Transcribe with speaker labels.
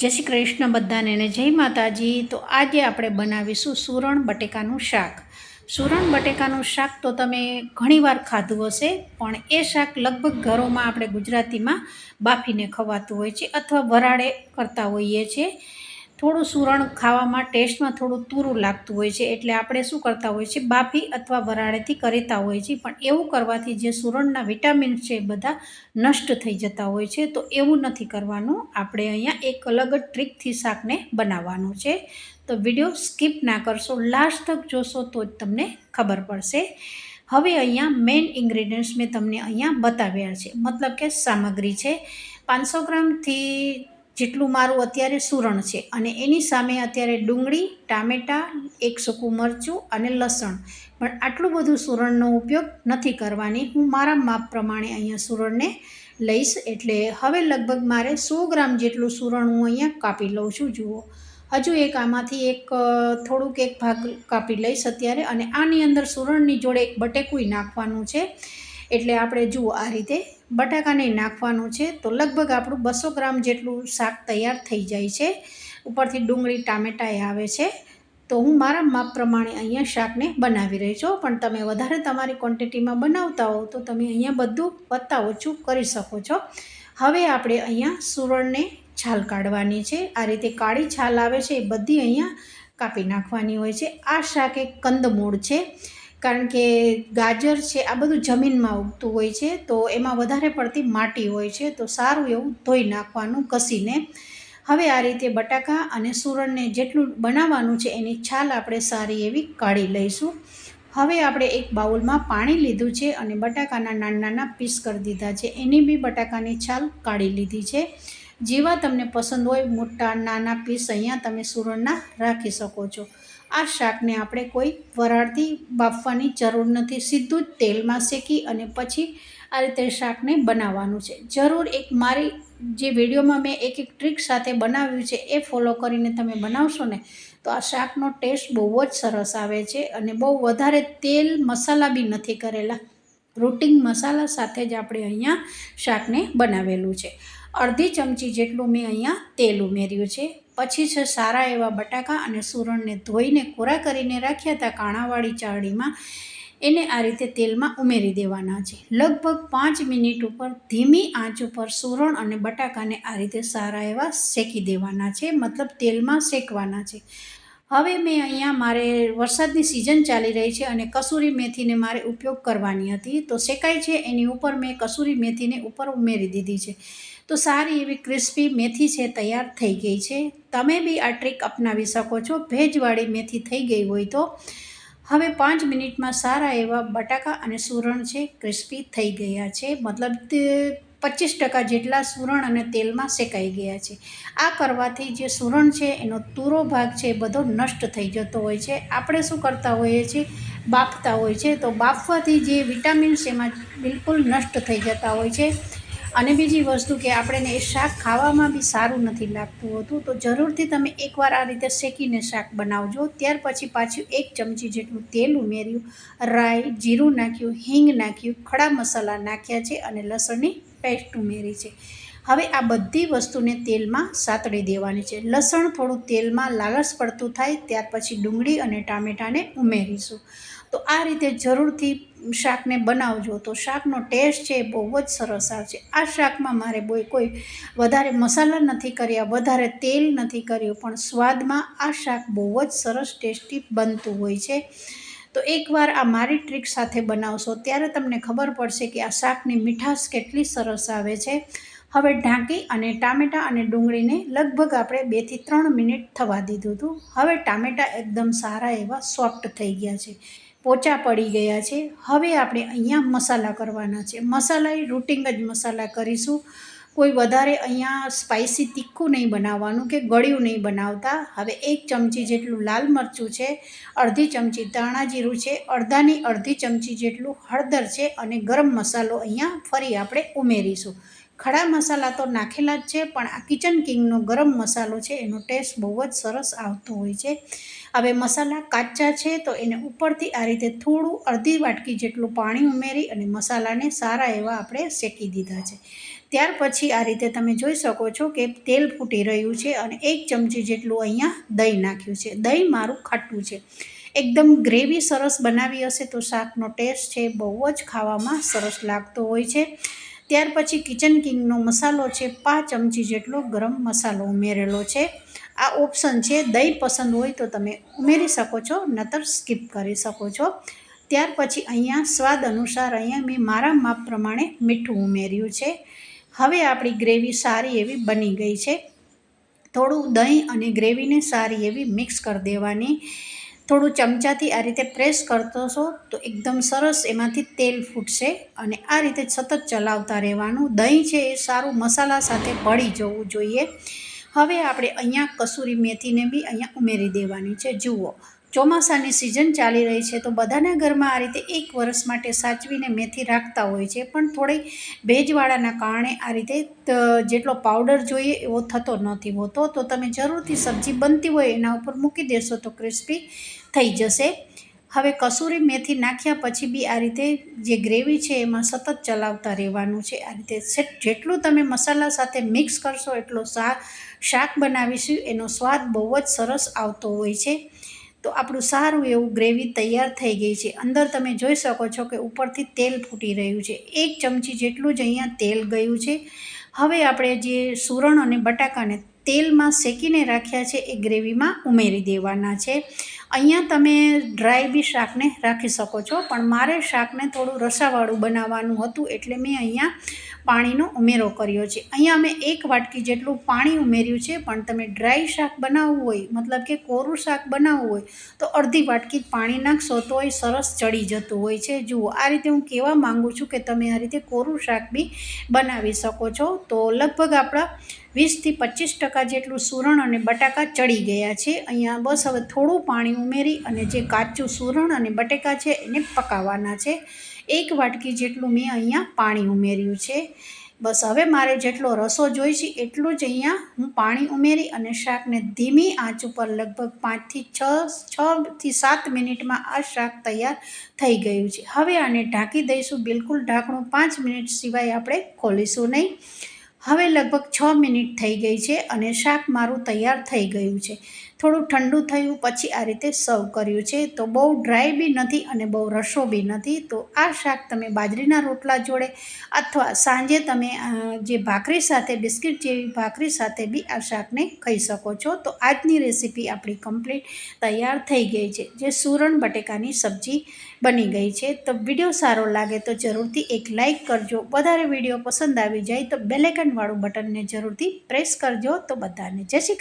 Speaker 1: જય શ્રી કૃષ્ણ બધાને ને જય માતાજી। તો આજે આપણે બનાવીશું સૂરણ બટેકાનું શાક। સૂરણ બટેકાનું શાક તો તમે ઘણીવાર ખાધું હશે, પણ એ શાક લગભગ ઘરોમાં આપણે ગુજરાતીમાં બાફીને ખવાતું હોય છે અથવા વરાળે કરતા હોઈએ છીએ। થોડું સૂરણ ખાવામાં ટેસ્ટમાં થોડું તુરું લાગતું હોય છે, એટલે આપણે શું કરતા હોઈએ છીએ, બાફી અથવા વરાળેથી કરતા હોઈએ છીએ। પણ એવું કરવાથી જે સૂરણના વિટામિન્સ છે એ બધા નષ્ટ થઈ જતા હોય છે, તો એવું નથી કરવાનું। આપણે અહીંયા એક અલગ જ ટ્રીકથી શાકને બનાવવાનું છે, તો વિડીયો સ્કીપ ના કરશો, લાસ્ટ તક જોશો તો જ તમને ખબર પડશે। હવે અહીંયા મેઇન ઇન્ગ્રીડિયન્ટ્સ મેં તમને અહીંયા બતાવ્યા છે, મતલબ કે સામગ્રી છે 500 ગ્રામથી જેટલું મારું અત્યારે સૂરણ છે, અને એની સામે અત્યારે ડુંગળી, ટામેટાં, એક સૂકું મરચું અને લસણ। પણ આટલું બધું સૂરણનો ઉપયોગ નથી કરવાની, હું મારા માપ પ્રમાણે અહીંયા સૂરણને લઈશ। એટલે હવે લગભગ મારે 100 ગ્રામ જેટલું સૂરણ હું અહીંયા કાપી લઉં છું। જુઓ, હજુ એક આમાંથી થોડુંક એક ભાગ કાપી લઈશ અત્યારે, અને આની અંદર સૂરણની જોડે એક બટેકું નાખવાનું છે। એટલે આપણે જુઓ આ રીતે બટાકાને નાખવાનું છે, તો લગભગ આપણું 200 ગ્રામ જેટલું શાક તૈયાર થઈ જાય છે। ઉપરથી ડુંગળી, ટામેટાં આવે છે। તો હું મારા માપ પ્રમાણે અહીંયા શાકને બનાવી રહી છું, પણ તમે વધારે તમારી ક્વોન્ટિટીમાં બનાવતા હો તો તમે અહીંયા બધું વધતા ઓછું કરી શકો છો। હવે આપણે અહીંયા સૂરણને છાલ કાઢવાની છે, આ રીતે કાળી છાલ આવે છે એ બધી અહીંયા કાપી નાખવાની હોય છે। આ શાક એક કંદમૂળ છે, કારણ કે ગાજર છે આ બધું જમીનમાં ઉગતું હોય છે, તો એમાં વધારે પડતી માટી હોય છે, તો સારું એવું ધોઈ નાખવાનું ઘસીને। હવે આ રીતે બટાકા અને સૂરણને જેટલું બનાવવાનું છે એની છાલ આપણે સારી એવી કાઢી લઈશું। હવે આપણે એક બાઉલમાં પાણી લીધું છે અને બટાકાના નાના નાના પીસ કરી દીધા છે, એની બી બટાકાની છાલ કાઢી લીધી છે। જેવા તમને પસંદ હોય મોટા નાના પીસ અહીંયા તમે સૂરણના રાખી શકો છો। આ શાકને આપણે કોઈ વરાળથી બાફવાની જરૂર નથી, સીધું જ તેલમાં શેકી અને પછી આ રીતે શાકને બનાવવાનું છે। જરૂર એક મારી જે વિડીયોમાં મેં એક ટ્રીક સાથે બનાવ્યું છે એ ફોલો કરીને તમે બનાવશો ને તો આ શાકનો ટેસ્ટ બહુ જ સરસ આવે છે, અને બહુ વધારે તેલ મસાલા બી નથી કરેલા, રૂટિન મસાલા સાથે જ આપણે અહીંયા શાકને બનાવેલું છે। અડધી ચમચી જેટલું મેં અહીંયા તેલ ઉમેર્યું છે। પછી છે સારા એવા બટાકા અને સૂરણને ધોઈને કોરા કરીને રાખ્યા હતા કાણાવાળી ચાળણીમાં, એને આ રીતે તેલમાં ઉમેરી દેવાના છે। લગભગ 5 મિનિટ ઉપર ધીમી આંચ ઉપર સૂરણ અને બટાકાને આ રીતે સારા એવા શેકી દેવાના છે, મતલબ તેલમાં શેકવાના છે। હવે મેં અહીંયા મારે વરસાદની સિઝન ચાલી રહી છે અને કસૂરી મેથીને મારે ઉપયોગ કરવાની હતી, તો શેકાય છે એની ઉપર મેં કસૂરી મેથીને ઉપર ઉમેરી દીધી છે, તો સારી એવી ક્રિસ્પી મેથી છે તૈયાર થઈ ગઈ છે। તમે બી આ ટ્રીક અપનાવી શકો છો, ભેજવાળી મેથી થઈ ગઈ હોય તો। હવે 5 મિનિટમાં સારા એવા બટાકા અને સૂરણ છે ક્રિસ્પી થઈ ગયા છે, મતલબ 25% જેટલા સૂરણ અને તેલમાં શેકાઈ ગયા છે। આ કરવાથી જે સૂરણ છે એનો તૂરો ભાગ છે એ બધો નષ્ટ થઈ જતો હોય છે। આપણે શું કરતા હોઈએ છીએ, બાફતા હોય છે, તો બાફવાથી જે વિટામિન્સ એમાં બિલકુલ નષ્ટ થઈ જતા હોય છે। અને બીજી વસ્તુ કે આપણે એ શાક ખાવામાં બી સારું નથી લાગતું હોતું, તો જરૂરથી તમે એકવાર આ રીતે શેકીને શાક બનાવજો। ત્યાર પછી પાછું 1 ચમચી જેટલું તેલ ઉમેર્યું, રાઈ, જીરું નાખ્યું, હિંગ નાખ્યું, ખડા મસાલા નાખ્યા છે અને લસણની પેસ્ટ ઉમેરી છે। હવે આ બધી વસ્તુને તેલમાં સાતળી દેવાની છે। લસણ થોડું તેલમાં લાલચ પડતું થાય ત્યાર પછી ડુંગળી અને ટામેટાને ઉમેરીશું। તો આ રીતે જરૂરથી શાકને બનાવજો, તો શાકનો ટેસ્ટ છે એ બહુ જ સરસ આવશે। આ શાકમાં મારે કોઈ વધારે મસાલા નથી કર્યા, વધારે તેલ નથી કર્યું, પણ સ્વાદમાં આ શાક બહુ જ સરસ ટેસ્ટી બનતું હોય છે। તો એકવાર આ મારી ટ્રીક સાથે બનાવશો ત્યારે તમને ખબર પડશે કે આ શાકની મીઠાશ કેટલી સરસ આવે છે। હવે ઢાંકી અને ટામેટાં અને ડુંગળીને લગભગ આપણે 2 થી 3 મિનિટ થવા દીધું હતું। હવે ટામેટાં એકદમ સારા એવા સોફ્ટ થઈ ગયા છે, પોચા પડી ગયા છે। હવે આપણે અહીંયા મસાલા કરવાના છે, મસાલા એ રૂટિન જ મસાલા કરીશું, કોઈ વધારે અહીંયા સ્પાઇસી તીખું નહીં બનાવવાનું કે ગળ્યું નહીં બનાવતા। હવે 1 ચમચી જેટલું લાલ મરચું છે, અડધી ચમચી ધાણા જીરું છે, અડધી ચમચી જેટલું હળદર છે, અને ગરમ મસાલો અહીંયા ફરી આપણે ઉમેરીશું। ખડા મસાલા તો નાખેલા જ છે, પણ આ કિચન કિંગનો ગરમ મસાલો છે એનો ટેસ્ટ બહુ જ સરસ આવતો હોય છે। હવે મસાલા કાચા છે તો એને ઉપરથી આ રીતે થોડું અડધી વાટકી જેટલું પાણી ઉમેરી અને મસાલાને સારા એવા આપણે શેકી દીધા છે। ત્યાર પછી આ રીતે તમે જોઈ શકો છો કે તેલ ફૂટી રહ્યું છે અને 1 ચમચી જેટલું અહીંયા દહીં નાખ્યું છે. દહીં મારું ખાટું છે. એકદમ ગ્રેવી સરસ બનાવી હશે તો શાકનો ટેસ્ટ છે બહુ જ ખાવામાં સરસ લાગતો હોય છે. ત્યાર પછી કિચન કિંગનો મસાલો છે 5 ચમચી જેટલો ગરમ મસાલો ઉમેરેલો છે. આ ઓપ્શન છે, દહીં પસંદ હોય તો તમે ઉમેરી શકો છો, નતર સ્કીપ કરી શકો છો. ત્યાર પછી અહીંયા સ્વાદ અનુસાર અહીંયા મેં મારા માપ પ્રમાણે મીઠું ઉમેર્યું છે. હવે આપણી ગ્રેવી સારી એવી બની ગઈ છે. થોડું દહીં અને ગ્રેવીને સારી એવી મિક્સ કરી દેવાની. થોડું ચમચાથી આ રીતે પ્રેસ કરતો છો તો એકદમ સરસ એમાંથી તેલ ફૂટશે અને આ રીતે સતત ચલાવતા રહેવાનું. દહીં છે એ સારું મસાલા સાથે ભળી જવું જોઈએ. હવે આપણે અહીંયા કસૂરી મેથીને બી અહીંયા ઉમેરી દેવાની છે. જુઓ, ચોમાસાની સિઝન ચાલી રહી છે તો બધાના ઘરમાં આ રીતે 1 વર્ષ માટે સાચવીને મેથી રાખતા હોય છે, પણ થોડી ભેજવાળાના કારણે આ રીતે જેટલો પાવડર જોઈએ એવો થતો નથી હોતો. તો તમે જરૂરથી સબ્જી બનતી હોય એના ઉપર મૂકી દેશો તો ક્રિસ્પી થઈ જશે. હવે કસૂરી મેથી નાખ્યા પછી બી આ રીતે જે ગ્રેવી છે એમાં સતત ચલાવતા રહેવાનું છે. આ રીતે જેટલું તમે મસાલા સાથે મિક્સ કરશો એટલો શાક બનાવીશું એનો સ્વાદ બહુ જ સરસ આવતો હોય છે. તો આપણું સારું એવું ગ્રેવી તૈયાર થઈ ગઈ છે. અંદર તમે જોઈ શકો છો કે ઉપરથી તેલ ફૂટી રહ્યું છે. 1 ચમચી જેટલું જ અહીંયા તેલ ગયું છે. હવે આપણે જે સૂરણ અને બટાકાને તેલમાં શેકીને રાખ્યા છે એ ગ્રેવીમાં ઉમેરી દેવાના છે. અહીંયા તમે ડ્રાય બી શાકને રાખી શકો છો, પણ મારે શાકને થોડું રસાવાળું બનાવવાનું હતું એટલે મેં અહીંયા પાણીનો ઉમેરો કર્યો છે. અહીંયા અમે 1 વાટકી જેટલું પાણી ઉમેર્યું છે, પણ તમે ડ્રાય શાક બનાવવું હોય, મતલબ કે કોરું શાક બનાવવું હોય તો અડધી વાટકી પાણી નાખશો તો એ સરસ ચડી જતું હોય છે. જુઓ, આ રીતે હું કહેવા માગું છું કે તમે આ રીતે કોરું શાક બી બનાવી શકો છો. તો લગભગ આપણા 20થી 25% જેટલું સૂરણ અને બટાકા ચડી ગયા છે. અહીંયા બસ હવે થોડું પાણી ઉમેરી અને જે કાચું સૂરણ અને બટાકા છે એને પકાવવાના છે. 1 વાટકી જેટલું મેં અહીંયા પાણી ઉમેર્યું છે. બસ હવે મારે જેટલો રસો જોઈ છે એટલું જ અહીંયા હું પાણી ઉમેરી અને શાકને ધીમી આંચ ઉપર લગભગ 6થી 7 મિનિટમાં આ શાક તૈયાર થઈ ગયું છે. હવે આને ઢાંકી દઈશું. બિલકુલ ઢાંકણું 5 મિનિટ સિવાય આપણે ખોલીશું નહીં. હવે લગભગ 6 મિનિટ થઈ ગઈ છે અને શાક મારું તૈયાર થઈ ગયું છે. થોડું ઠંડુ થયું પછી આ રીતે સર્વ કર્યું છે. તો બહુ ડ્રાય બી નથી અને બહુ રસો બી નથી. તો આ શાક તમે બાજરીના રોટલા જોડે અથવા સાંજે તમે જે ભાખરી સાથે, બિસ્કિટ જેવી ભાખરી સાથે બી આ શાકને ખાઈ શકો છો. તો આજની રેસીપી આપણી કમ્પ્લીટ તૈયાર થઈ ગઈ છે, જે સૂરણ બટેકાની સબ્જી બની ગઈ છે. તો વિડીયો સારો લાગે તો જરૂરથી એક લાઇક કરજો. વધારે વિડીયો પસંદ આવી જાય તો બેલ આઇકન વાળું બટનને જરૂરથી પ્રેસ કરજો. તો બધાને જય શ્રી કૃષ્ણ.